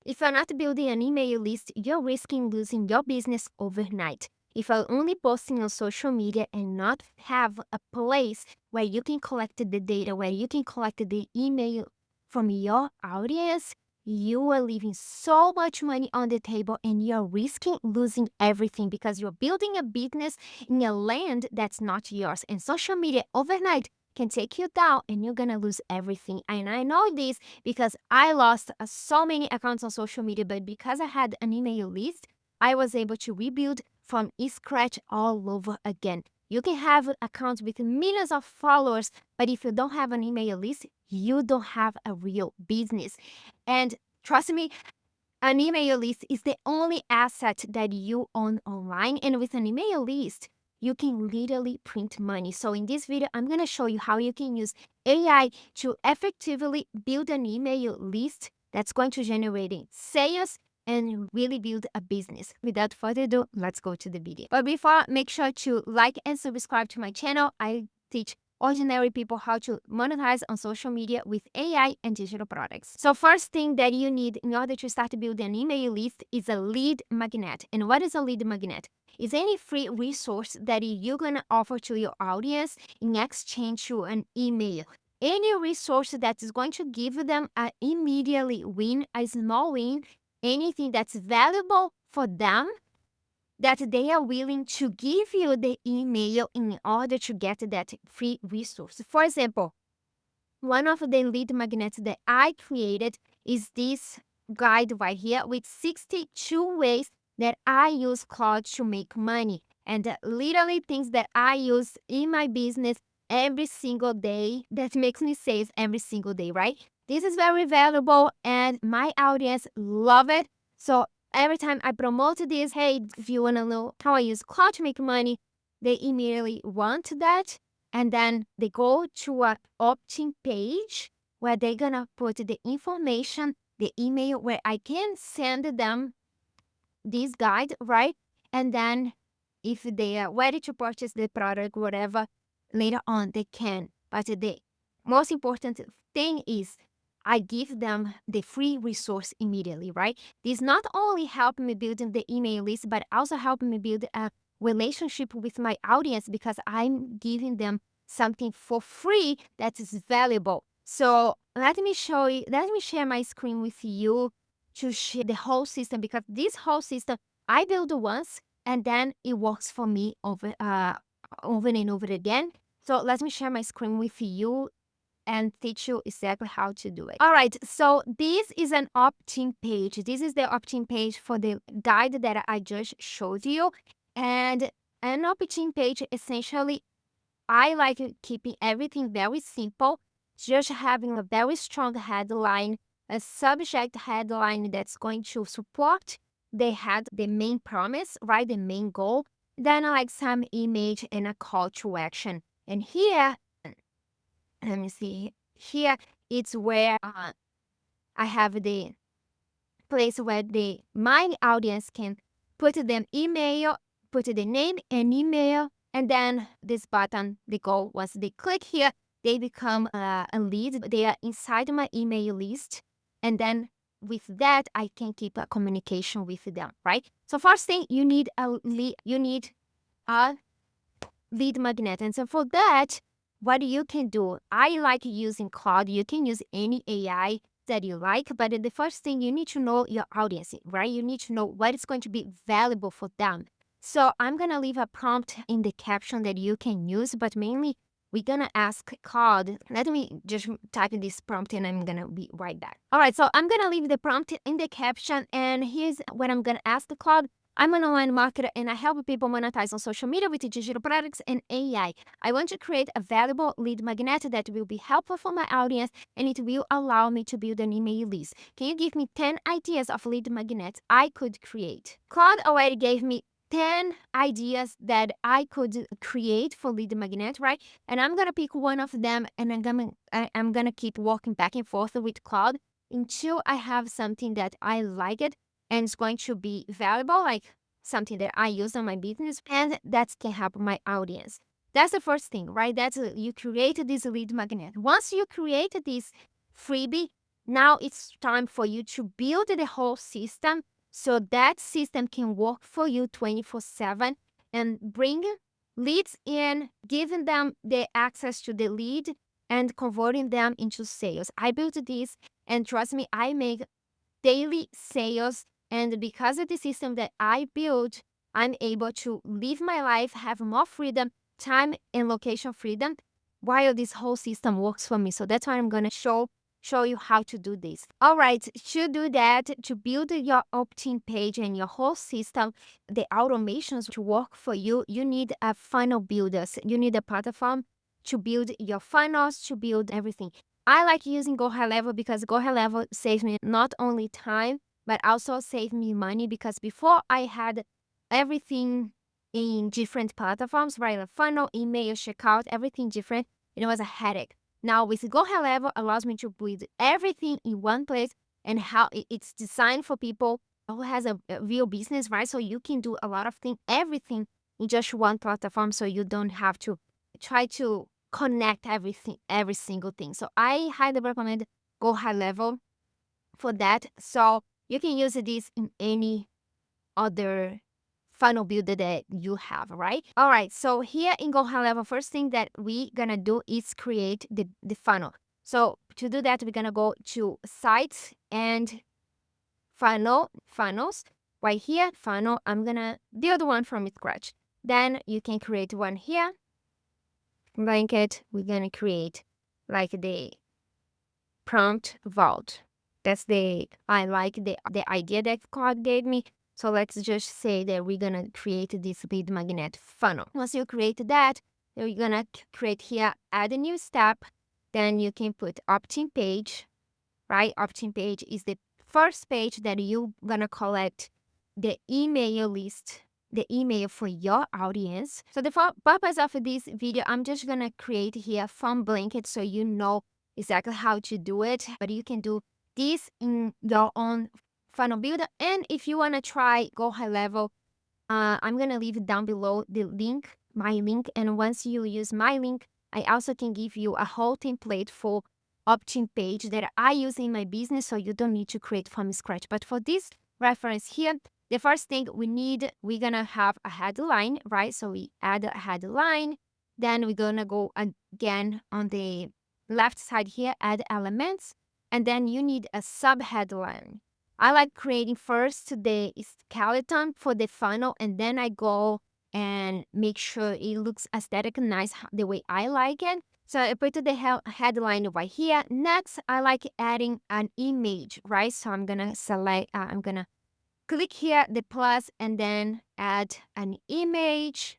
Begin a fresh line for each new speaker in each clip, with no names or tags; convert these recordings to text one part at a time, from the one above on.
If you're not building an email list, you're risking losing your business overnight. If you're only posting on social media and not have a place where you can collect the data, where you can collect the email from your audience, you are leaving so much money on the table and you're risking losing everything because you're building a business in a land that's not yours. And social media overnight can take you down and you're gonna lose everything. And I know this because I lost so many accounts on social media, but because I had an email list, I was able to rebuild from scratch all over again. You can have accounts with millions of followers, but if you don't have an email list, you don't have a real business. And trust me, an email list is the only asset that you own online. And with an email list, you can literally print money. So in this video, I'm going to show you how you can use AI to effectively build an email list that's going to generate sales and really build a business. Without further ado, let's go to the video. But before, make sure to like and subscribe to my channel. I teach ordinary people how to monetize on social media with AI and digital products. So first thing that you need in order to start building an email list is a lead magnet. And what is a lead magnet? It's any free resource that you're gonna offer to your audience in exchange to an email. Any resource that is going to give them an immediately win, a small win, anything that's valuable for them that they are willing to give you the email in order to get that free resource. For example, one of the lead magnets that I created is this guide right here with 62 ways that I use Claude to make money. And literally things that I use in my business every single day that makes me sales every single day, right? This is very valuable and my audience love it. So every time I promote this, hey, if you want to know how I use Claude to make money, they immediately want that. And then they go to an opt-in page where they're gonna put the information, the email where I can send them this guide, right? And then if they are ready to purchase the product, whatever, later on they can. But the most important thing is I give them the free resource immediately, right? This not only help me building the email list, but also help me build a relationship with my audience because I'm giving them something for free that is valuable. So let me share my screen with you to share the whole system because this whole system I build once and then it works for me over and over again. So let me share my screen with you and teach you exactly how to do it. All right, so this is an opt-in page. This is the opt-in page for the guide that I just showed you. And an opt-in page, essentially, I like keeping everything very simple, just having a very strong headline, a subject headline that's going to support the main promise, right? The main goal. Then I like some image and a call to action. And here, let me see. Here it's where I have the place where my audience can put them email, put the name and email, and then this button, they go, once they click here, they become a lead. They are inside my email list. And then with that, I can keep a communication with them, right? So first thing, you need a lead magnet. And so for that, what you can do, I like using Claude. You can use any AI that you like, but the first thing you need to know your audience, right? You need to know what is going to be valuable for them. So I'm going to leave a prompt in the caption that you can use, but mainly we're going to ask Claude. Let me just type in this prompt and I'm going to be right back. All right, so I'm going to leave the prompt in the caption and here's what I'm going to ask Claude. I'm an online marketer and I help people monetize on social media with digital products and AI. I want to create a valuable lead magnet that will be helpful for my audience and it will allow me to build an email list. Can you give me 10 ideas of lead magnets I could create? Claude already gave me 10 ideas that I could create for lead magnet, right? And I'm gonna pick one of them and I'm gonna keep walking back and forth with Claude until I have something that I like it and it's going to be valuable, like something that I use on my business and that can help my audience. That's the first thing, right? That's you create this lead magnet. Once you create this freebie, Now it's time for you to build the whole system so that system can work for you 24/7 and bring leads in, giving them the access to the lead and converting them into sales. I built this, and trust me, I make daily sales. And because of the system that I built, I'm able to live my life, have more freedom, time and location freedom, while this whole system works for me. So that's why I'm gonna show you how to do this. All right, to do that, to build your opt-in page and your whole system, the automations to work for you, you need a funnel builders. You need a platform to build your funnels, to build everything. I like using Go High Level because Go High Level saves me not only time, but also save me money, because before I had everything in different platforms, right? A funnel, email, checkout, everything different. It was a headache. Now with Go High Level allows me to build everything in one place, and how it's designed for people who has a real business, right? So you can do a lot of things, everything in just one platform, so you don't have to try to connect everything, every single thing. So I highly recommend Go High Level for that. So you can use this in any other funnel builder that you have, right? All right, so here in Go High Level, first thing that we gonna do is create the funnel. So to do that, we're gonna go to sites and funnels. Right here, funnel, I'm gonna build one from scratch. Then you can create one here. Blanket, we're gonna create like the prompt vault. That's I like the idea that Claude gave me. So let's just say that we're gonna create this lead magnet funnel. Once you create that, then you're gonna create here, add a new step. Then you can put opt-in page, right? Opt-in page is the first page that you're gonna collect the email list, the email for your audience. So the purpose of this video, I'm just gonna create here a form blanket so you know exactly how to do it, but you can do this in your own funnel builder. And if you wanna try Go High Level, I'm gonna leave down below the link, my link. And once you use my link, I also can give you a whole template for opt-in page that I use in my business, so you don't need to create from scratch. But for this reference here, the first thing we're gonna have a headline, right? So we add a headline. Then we're gonna go again on the left side here, add elements. And then you need a sub-headline. I like creating first the skeleton for the funnel, and then I go and make sure it looks aesthetic and nice the way I like it. So I put the headline right here. Next, I like adding an image, right? So I'm gonna select, I'm gonna click here, the plus, and then add an image.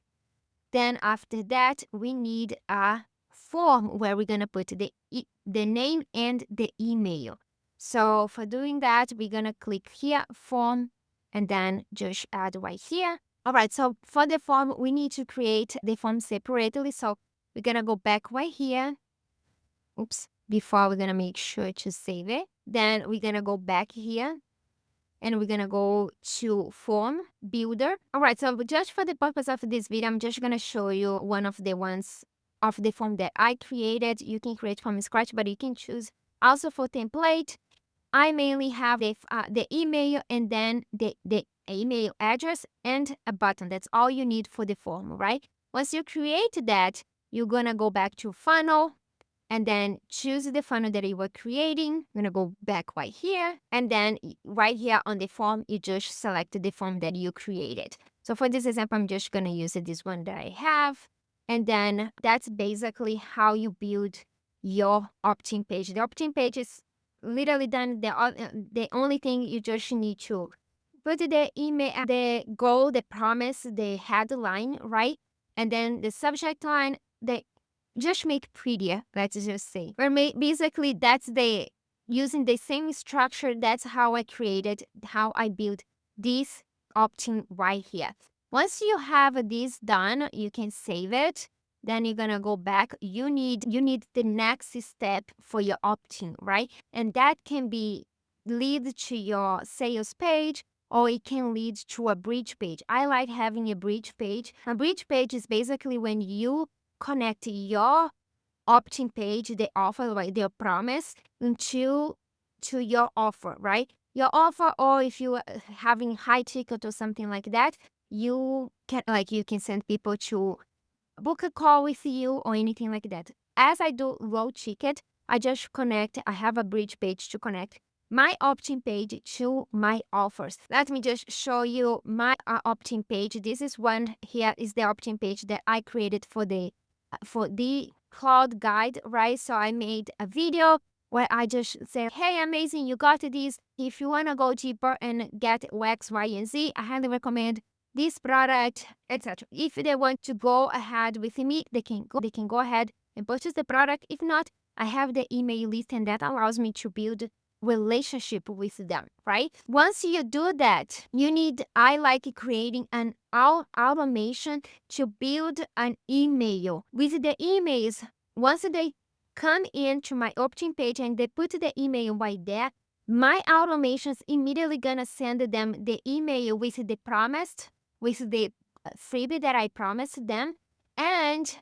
Then after that, we need a form where we're gonna put the name and the email. So for doing that, we're gonna click here, form, and then just add right here. All right, so for the form, we need to create the form separately. So we're gonna go back right here. Oops, before we're gonna make sure to save it. Then we're gonna go back here, and we're gonna go to form builder. All right, so just for the purpose of this video, I'm just gonna show you one of the ones of the form that I created. You can create from scratch, but you can choose also for template. I mainly have the email, and then the email address and a button. That's all you need for the form, right? Once you create that, you're gonna go back to funnel, and then choose the funnel that you were creating. I'm gonna go back right here, and then right here on the form, you just select the form that you created. So for this example, I'm just gonna use this one that I have, and then that's basically how you build your opt-in page. The opt-in page is literally done. The only thing you just need to put the email, the goal, the promise, the headline, right? And then the subject line, the just make prettier, let's just say. But basically, that's the using the same structure. That's how I created, how I built this opt-in right here. Once you have this done, you can save it. Then you're gonna go back. You need the next step for your opt-in, right? And that can be lead to your sales page, or it can lead to a bridge page. I like having a bridge page. A bridge page is basically when you connect your opt-in page, the offer, like their promise, into to your offer, right? Your offer, or if you are having high ticket or something like that, you can send people to book a call with you or anything like that. As I do low ticket, I have a bridge page to connect my opt-in page to my offers. Let me just show you my opt-in page. This is one here is the opt-in page that I created for the Claude guide, right? So I made a video where I just say, hey, amazing, you got this. If you want to go deeper and get X, Y, and Z, I highly recommend this product, etc. If they want to go ahead with me, they can go ahead and purchase the product. If not, I have the email list, and that allows me to build relationship with them, right? Once you do that, I like creating an automation to build an email. With the emails, once they come into my opt-in page and they put the email right there, my automation's immediately gonna send them the email with the freebie that I promised them, and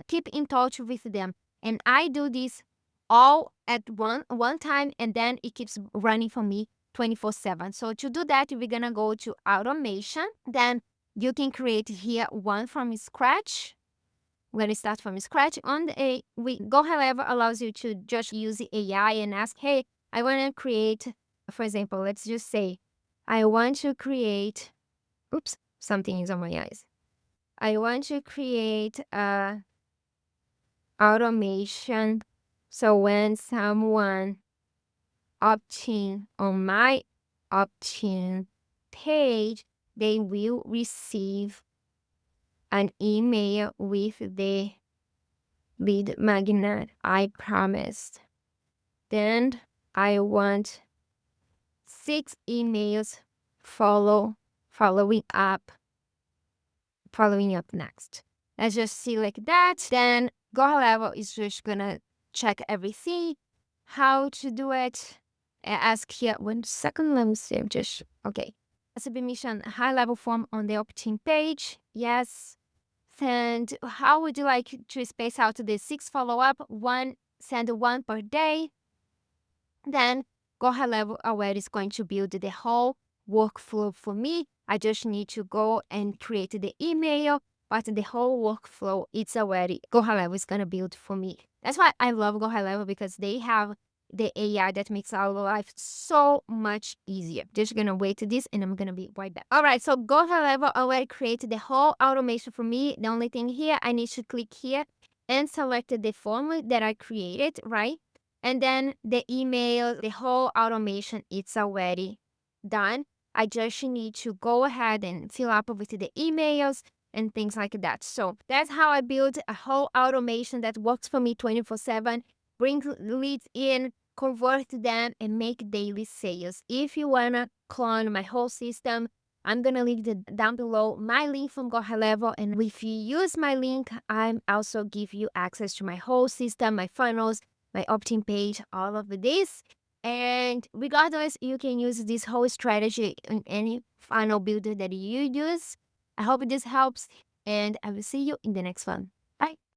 keep in touch with them. And I do this all at one time, and then it keeps running for me 24/7. So to do that, we're gonna go to automation. Then you can create here one from scratch. We're gonna start from scratch. Go however allows you to just use the AI and ask, hey, I want to create, for example, let's just say, I want to create. Oops, something is on my eyes. I want to create a automation. So when someone opt-in on my opt-in page, they will receive an email with the lead magnet I promised. Then I want 6 emails following up next. Let's just see like that. Then Go Level is just gonna check everything, how to do it. Ask here 1 second. Let me see. Okay. Submission high level form on the opt-in page. Yes. And how would you like to space out the 6 follow-up? Send 1 per day. Then Go High Level Aware is going to build the whole workflow for me. I just need to go and create the email, but the whole workflow, it's already Go High Level is going to build for me. That's why I love Go High Level, because they have the AI that makes our life so much easier. Just gonna wait to this, and I'm gonna be right back. All right, so Go High Level already created the whole automation for me. The only thing here, I need to click here and select the form that I created, right? And then the email, the whole automation, it's already done. I just need to go ahead and fill up with the emails and things like that. So that's how I build a whole automation that works for me 24/7, bring leads in, convert them, and make daily sales. If you wanna clone my whole system, I'm gonna leave down below my link from Go High Level, and if you use my link, I'm also give you access to my whole system, my funnels, my opt-in page, all of this. And regardless, you can use this whole strategy in any funnel builder that you use. I hope this helps, and I will see you in the next one. Bye.